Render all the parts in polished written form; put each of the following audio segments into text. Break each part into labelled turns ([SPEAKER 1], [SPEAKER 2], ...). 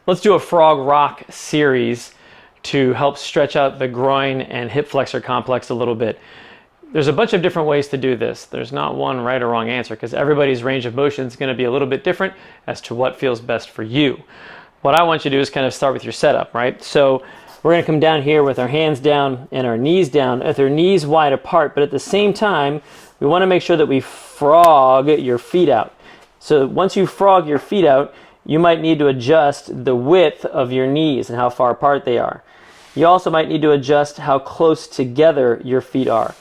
[SPEAKER 1] let's do a frog rock series to help stretch out the groin and hip flexor complex a little bit. There's a bunch of different ways to do this. There's not one right or wrong answer because everybody's range of motion is going to be a little bit different as to what feels best for you. What I want you to do is kind of start with your setup, right? So we're going to come down here with our hands down and our knees down, with our knees wide apart, but at the same time, we want to make sure that we frog your feet out. So once you frog your feet out, you might need to adjust the width of your knees and how far apart they are. You also might need to adjust how close together your feet are.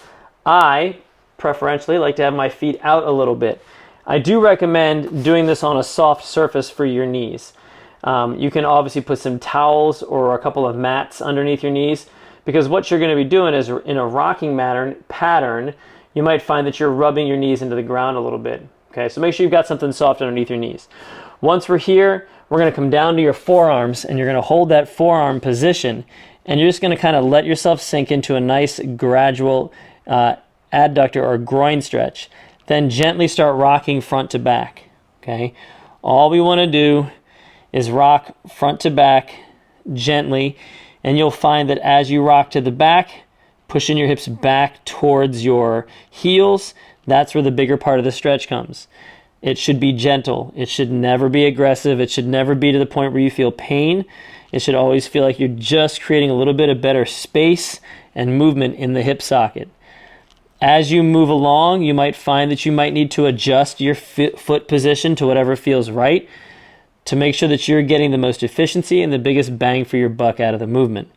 [SPEAKER 1] I preferentially like to have my feet out a little bit. I do recommend doing this on a soft surface for your knees. You can obviously put some towels or a couple of mats underneath your knees, because what you're going to be doing is in a rocking pattern, you might find that you're rubbing your knees into the ground a little bit. Okay, so make sure you've got something soft underneath your knees. Once we're here, we're going to come down to your forearms and you're going to hold that forearm position, and you're just going to kind of let yourself sink into a nice gradual adductor or groin stretch. Then gently start rocking front to back. Okay, all we want to do is rock front to back gently, and you'll find that as you rock to the back, pushing your hips back towards your heels, that's where the bigger part of the stretch comes. It should be gentle. It should never be aggressive. It should never be to the point where you feel pain. It should always feel like you're just creating a little bit of better space and movement in the hip socket. As you move along, you might find that you might need to adjust your foot position to whatever feels right to make sure that you're getting the most efficiency and the biggest bang for your buck out of the movement.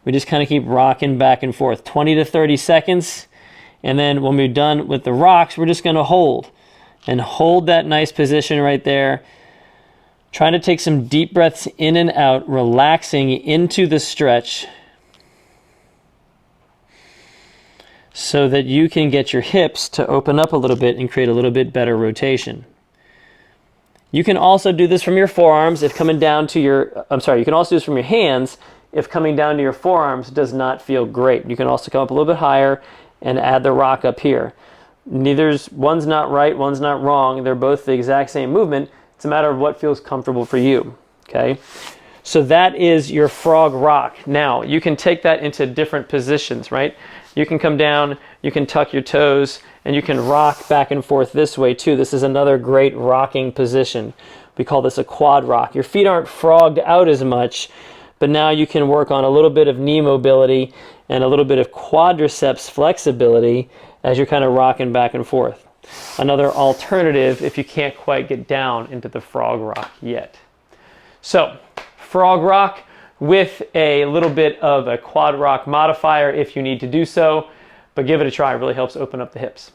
[SPEAKER 1] We just kind of keep rocking back and forth, 20 to 30 seconds, and then when we're done with the rocks, we're just going to hold that nice position right there. Trying to take some deep breaths in and out, relaxing into the stretch so that you can get your hips to open up a little bit and create a little bit better rotation. You can also do this from your forearms if coming down to your, you can also do this from your hands if coming down to your forearms does not feel great. You can also come up a little bit higher and add the rock up here. One's not right, one's not wrong. They're both the exact same movement. It's a matter of what feels comfortable for you, okay? So that is your frog rock. Now, you can take that into different positions, right? You can come down, you can tuck your toes, and you can rock back and forth this way too. This is another great rocking position. We call this a quad rock. Your feet aren't frogged out as much, but now you can work on a little bit of knee mobility and a little bit of quadriceps flexibility as you're kind of rocking back and forth. Another alternative if you can't quite get down into the frog rock yet. So, frog rock with a little bit of a quad rock modifier if you need to do so, but give it a try. It really helps open up the hips.